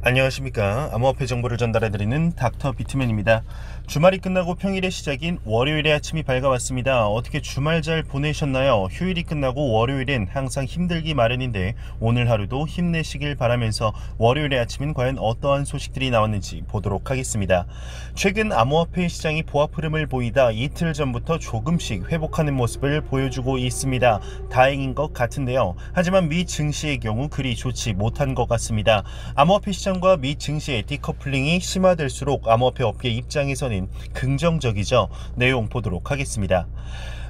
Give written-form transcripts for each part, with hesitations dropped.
안녕하십니까. 암호화폐 정보를 전달해드리는 닥터 비트맨입니다. 주말이 끝나고 평일의 시작인 월요일의 아침이 밝아왔습니다. 어떻게 주말 잘 보내셨나요? 휴일이 끝나고 월요일엔 항상 힘들기 마련인데 오늘 하루도 힘내시길 바라면서 월요일의 아침은 과연 어떠한 소식들이 나왔는지 보도록 하겠습니다. 최근 암호화폐 시장이 보합 흐름을 보이다 이틀 전부터 조금씩 회복하는 모습을 보여주고 있습니다. 다행인 것 같은데요. 하지만 미 증시의 경우 그리 좋지 못한 것 같습니다. 암호화폐 시장 과 미 증시의 디커플링이 심화될수록 암호화폐 업계 입장에서는 긍정적이죠. 내용 보도록 하겠습니다.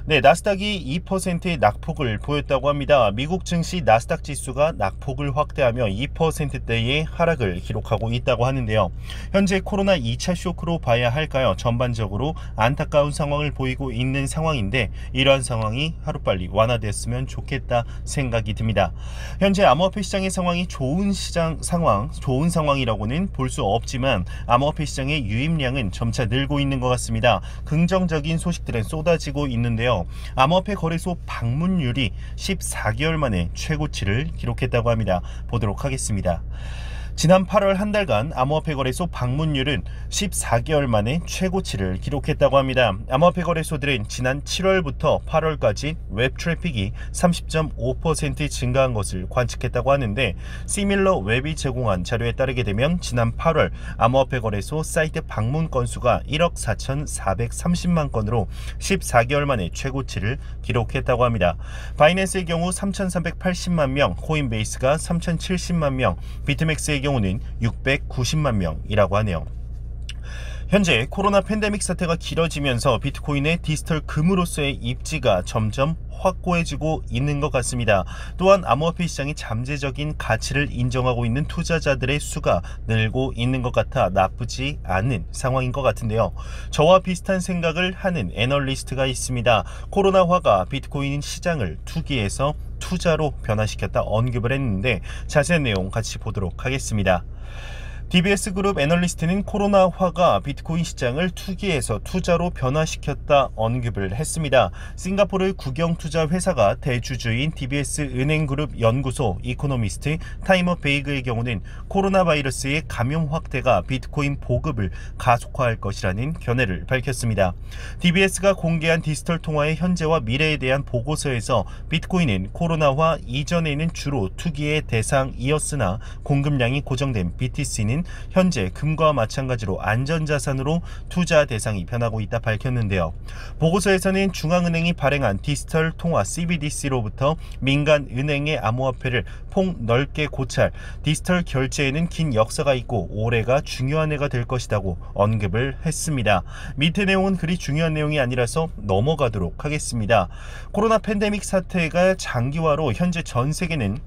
나스닥이 2%의 낙폭을 보였다고 합니다. 미국 증시 나스닥 지수가 낙폭을 확대하며 2%대의 하락을 기록하고 있다고 하는데요. 현재 코로나 2차 쇼크로 봐야 할까요? 전반적으로 안타까운 상황을 보이고 있는 상황인데 이러한 상황이 하루빨리 완화됐으면 좋겠다 생각이 듭니다. 현재 암호화폐 시장의 상황이 좋은 상황이라고는 볼 수 없지만 암호화폐 시장의 유입량은 점차 늘고 있는 것 같습니다. 긍정적인 소식들은 쏟아지고 있는데요. 암호화폐 거래소 방문율이 14개월 만에 최고치를 기록했다고 합니다. 보도록 하겠습니다. 지난 8월 한 달간 암호화폐 거래소 방문율은 14개월 만에 최고치를 기록했다고 합니다. 암호화폐 거래소들은 지난 7월부터 8월까지 웹 트래픽이 30.5% 증가한 것을 관측했다고 하는데 시밀러 웹이 제공한 자료에 따르게 되면 지난 8월 암호화폐 거래소 사이트 방문 건수가 1억 4,430만 건으로 14개월 만에 최고치를 기록했다고 합니다. 바이낸스의 경우 3,380만 명, 코인베이스가 3,070만 명, 비트맥스의 경우는 690만 명이라고 하네요. 현재 코로나 팬데믹 사태가 길어지면서 비트코인의 디지털 금으로서의 입지가 점점 확고해지고 있는 것 같습니다. 또한 암호화폐 시장이 잠재적인 가치를 인정하고 있는 투자자들의 수가 늘고 있는 것 같아 나쁘지 않은 상황인 것 같은데요. 저와 비슷한 생각을 하는 애널리스트가 있습니다. 코로나화가 비트코인 시장을 투기에서 투자로 변화시켰다 언급을 했는데 자세한 내용 같이 보도록 하겠습니다. DBS 그룹 애널리스트는 코로나화가 비트코인 시장을 투기에서 투자로 변화시켰다 언급을 했습니다. 싱가포르 국영투자 회사가 대주주인 DBS 은행그룹 연구소 이코노미스트 타이머 베이그의 경우는 코로나 바이러스의 감염 확대가 비트코인 보급을 가속화할 것이라는 견해를 밝혔습니다. DBS가 공개한 디지털 통화의 현재와 미래에 대한 보고서에서 비트코인은 코로나화 이전에는 주로 투기의 대상이었으나 공급량이 고정된 BTC는 현재 금과 마찬가지로 안전자산으로 투자 대상이 변하고 있다 밝혔는데요. 보고서에서는 중앙은행이 발행한 디지털 통화 CBDC로부터 민간 은행의 암호화폐를 폭넓게 고찰, 디지털 결제에는 긴 역사가 있고 올해가 중요한 해가 될 것이라고 언급을 했습니다. 밑에 내용은 그리 중요한 내용이 아니라서 넘어가도록 하겠습니다. 코로나 팬데믹 사태가 장기화로 현재 전 세계는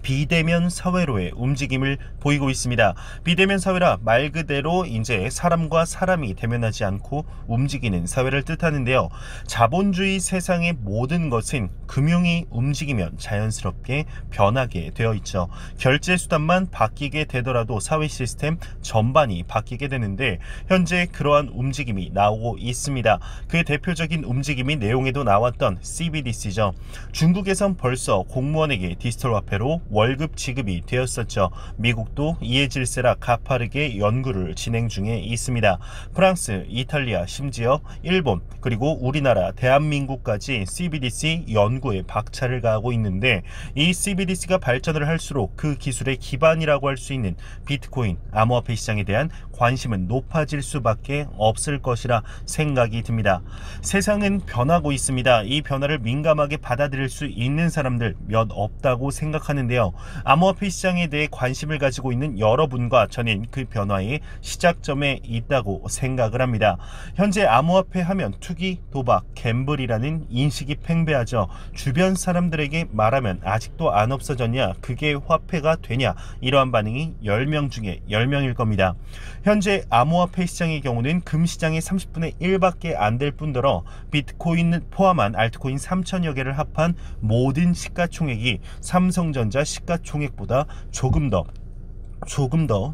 비대면 사회로의 움직임을 보이고 있습니다. 비대면 사회라 말 그대로 이제 사람과 사람이 대면하지 않고 움직이는 사회를 뜻하는데요. 자본주의 세상의 모든 것은 금융이 움직이면 자연스럽게 변하게 되어 있죠. 결제 수단만 바뀌게 되더라도 사회 시스템 전반이 바뀌게 되는데 현재 그러한 움직임이 나오고 있습니다. 그 대표적인 움직임이 내용에도 나왔던 CBDC죠. 중국에선 벌써 공무원에게 디지털 화폐로 월급 지급이 되었었죠. 미국도 이에 질세라 가파르게 연구를 진행 중에 있습니다. 프랑스, 이탈리아, 심지어 일본, 그리고 우리나라, 대한민국까지 CBDC 연구에 박차를 가하고 있는데 이 CBDC가 발전을 할수록 그 기술의 기반이라고 할 수 있는 비트코인, 암호화폐 시장에 대한 관심은 높아질 수밖에 없을 것이라 생각이 듭니다. 세상은 변하고 있습니다. 이 변화를 민감하게 받아들일 수 있는 사람들 몇 없다고 생각하는데요. 암호화폐 시장에 대해 관심을 가지고 있는 여러분과 저는 그 변화의 시작점에 있다고 생각을 합니다. 현재 암호화폐 하면 투기, 도박, 갬블이라는 인식이 팽배하죠. 주변 사람들에게 말하면 아직도 안 없어졌냐? 그게 화폐가 되냐? 이러한 반응이 10명 중에 10명일 겁니다. 현재 암호화폐 시장의 경우는 금시장의 30분의 1밖에 안 될 뿐더러 비트코인 포함한 알트코인 3천여 개를 합한 모든 시가총액이 삼성전자 시가총액보다 조금 더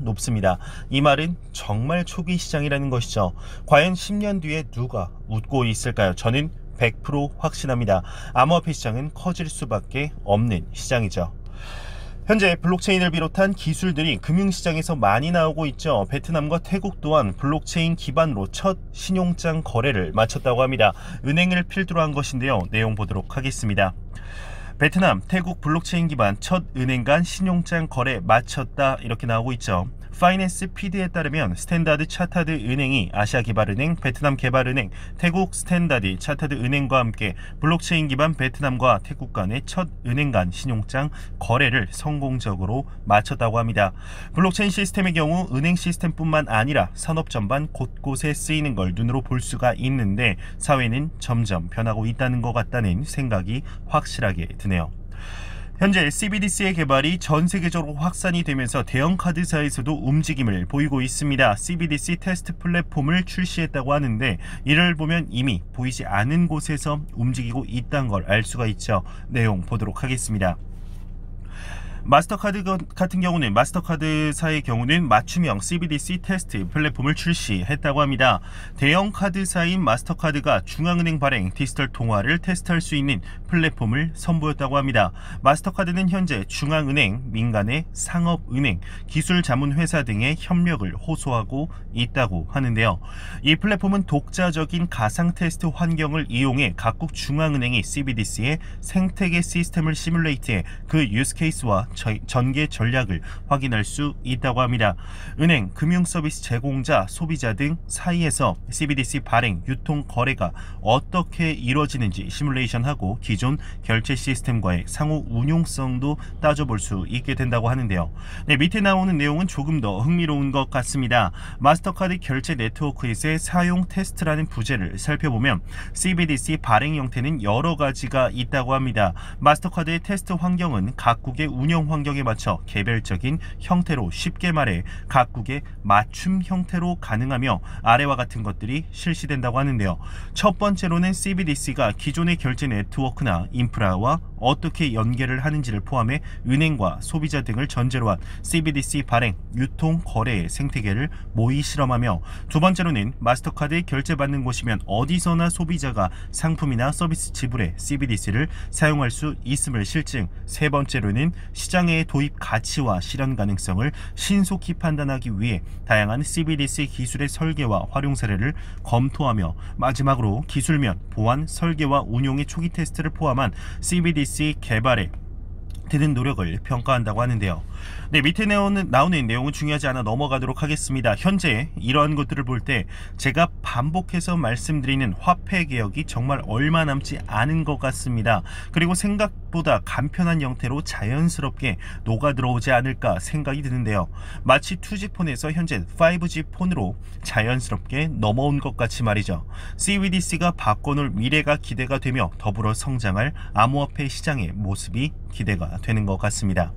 높습니다. 이 말은 정말 초기 시장이라는 것이죠. 과연 10년 뒤에 누가 웃고 있을까요? 저는 100% 확신합니다. 암호화폐 시장은 커질 수밖에 없는 시장이죠. 현재 블록체인을 비롯한 기술들이 금융시장에서 많이 나오고 있죠. 베트남과 태국 또한 블록체인 기반으로 첫 신용장 거래를 마쳤다고 합니다. 은행을 필두로 한 것인데요. 내용 보도록 하겠습니다. 베트남, 태국 블록체인 기반 첫 은행 간 신용장 거래 마쳤다, 이렇게 나오고 있죠. 파이낸스 PD에 따르면 스탠다드 차타드 은행이 아시아개발은행, 베트남개발은행, 태국 스탠다드 차타드 은행과 함께 블록체인 기반 베트남과 태국 간의 첫 은행 간 신용장 거래를 성공적으로 마쳤다고 합니다. 블록체인 시스템의 경우 은행 시스템뿐만 아니라 산업 전반 곳곳에 쓰이는 걸 눈으로 볼 수가 있는데 사회는 점점 변하고 있다는 것 같다는 생각이 확실하게 드네요. 현재 CBDC의 개발이 전 세계적으로 확산이 되면서 대형 카드사에서도 움직임을 보이고 있습니다. CBDC 테스트 플랫폼을 출시했다고 하는데 이를 보면 이미 보이지 않은 곳에서 움직이고 있다는 걸 알 수가 있죠. 내용 보도록 하겠습니다. 마스터카드 같은 경우는 마스터카드사의 경우는 맞춤형 CBDC 테스트 플랫폼을 출시했다고 합니다. 대형 카드사인 마스터카드가 중앙은행 발행 디지털 통화를 테스트할 수 있는 플랫폼을 선보였다고 합니다. 마스터카드는 현재 중앙은행, 민간의 상업은행, 기술자문회사 등의 협력을 호소하고 있다고 하는데요. 이 플랫폼은 독자적인 가상 테스트 환경을 이용해 각국 중앙은행이 CBDC의 생태계 시스템을 시뮬레이트해 그 유스케이스와 전개 전략을 확인할 수 있다고 합니다. 은행, 금융서비스 제공자, 소비자 등 사이에서 CBDC 발행, 유통, 거래가 어떻게 이루어지는지 시뮬레이션하고 기존 결제 시스템과의 상호 운용성도 따져볼 수 있게 된다고 하는데요. 네, 밑에 나오는 내용은 조금 더 흥미로운 것 같습니다. 마스터카드 결제 네트워크에서의 사용 테스트라는 부제를 살펴보면 CBDC 발행 형태는 여러 가지가 있다고 합니다. 마스터카드의 테스트 환경은 각국의 운영 환경에 맞춰 개별적인 형태로, 쉽게 말해 각국의 맞춤 형태로 가능하며 아래와 같은 것들이 실시된다고 하는데요. 첫 번째로는 CBDC가 기존의 결제 네트워크나 인프라와 어떻게 연계를 하는지를 포함해 은행과 소비자 등을 전제로 한 CBDC 발행, 유통, 거래의 생태계를 모의 실험하며, 두 번째로는 마스터카드에 결제받는 곳이면 어디서나 소비자가 상품이나 서비스 지불에 CBDC를 사용할 수 있음을 실증, 세 번째로는 시장의 도입 가치와 실현 가능성을 신속히 판단하기 위해 다양한 CBDC 기술의 설계와 활용 사례를 검토하며, 마지막으로 기술면, 보안, 설계와 운용의 초기 테스트를 포함한 CBDC 개발에 드는 노력을 평가한다고 하는데요. 네, 밑에 나오는 내용은 중요하지 않아 넘어가도록 하겠습니다. 현재 이러한 것들을 볼 때 제가 반복해서 말씀드리는 화폐 개혁이 정말 얼마 남지 않은 것 같습니다. 그리고 생각보다 간편한 형태로 자연스럽게 녹아들어오지 않을까 생각이 드는데요. 마치 2G 폰에서 현재 5G 폰으로 자연스럽게 넘어온 것 같이 말이죠. CBDC가 바꿔놓을 미래가 기대가 되며 더불어 성장할 암호화폐 시장의 모습이 기대가 되는 것 같습니다.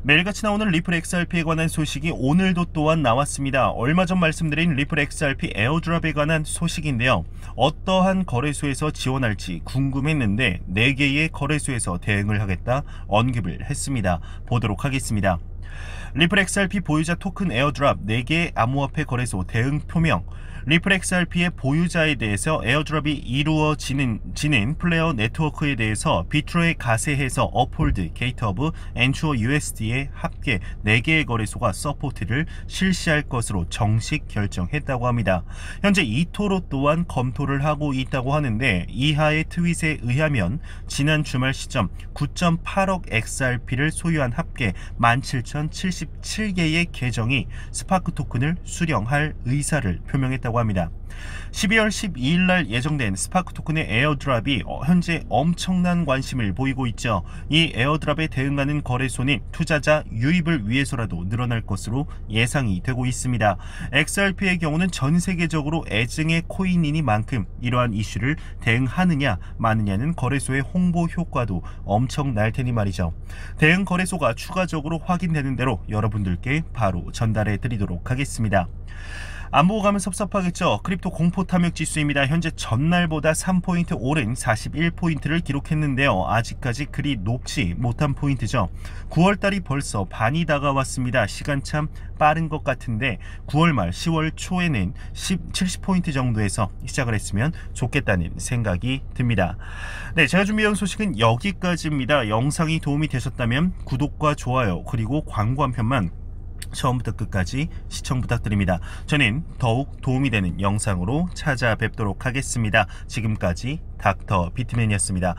매일같이 나오는 리플 XRP에 관한 소식이 오늘도 또한 나왔습니다. 얼마 전 말씀드린 리플 XRP 에어드랍에 관한 소식인데요. 어떠한 거래소에서 지원할지 궁금했는데 4개의 거래소에서 대응을 하겠다 언급을 했습니다. 보도록 하겠습니다. 리플 XRP 보유자 토큰 에어드랍 4개의 암호화폐 거래소 대응 표명. 리플 XRP의 보유자에 대해서 에어드랍이 이루어지는 플레이어 네트워크에 대해서 비트로에 가세해서 업홀드, 게이트허브, 엔추어 USD의 합계 4개의 거래소가 서포트를 실시할 것으로 정식 결정했다고 합니다. 현재 이토로 또한 검토를 하고 있다고 하는데, 이하의 트윗에 의하면 지난 주말 시점 9.8억 XRP를 소유한 합계 17,077개의 계정이 스파크 토큰을 수령할 의사를 표명했다고 합니다. 12월 12일 날 예정된 스파크 토큰의 에어드랍이 현재 엄청난 관심을 보이고 있죠. 이 에어드랍에 대응하는 거래소는 투자자 유입을 위해서라도 늘어날 것으로 예상이 되고 있습니다. XRP의 경우는 전 세계적으로 애증의 코인이니만큼 이러한 이슈를 대응하느냐 마느냐는 거래소의 홍보 효과도 엄청날 테니 말이죠. 대응 거래소가 추가적으로 확인되는 대로 여러분들께 바로 전달해 드리도록 하겠습니다. 안 보고 가면 섭섭하겠죠. 크립토 공포 탐욕 지수입니다. 현재 전날보다 3포인트 오른 41포인트를 기록했는데요. 아직까지 그리 높지 못한 포인트죠. 9월달이 벌써 반이 다가왔습니다. 시간 참 빠른 것 같은데 9월 말 10월 초에는 70포인트 정도에서 시작을 했으면 좋겠다는 생각이 듭니다. 네, 제가 준비한 소식은 여기까지입니다. 영상이 도움이 되셨다면 구독과 좋아요 그리고 광고 한 편만 처음부터 끝까지 시청 부탁드립니다. 저는 더욱 도움이 되는 영상으로 찾아뵙도록 하겠습니다. 지금까지 닥터 비트맨이었습니다.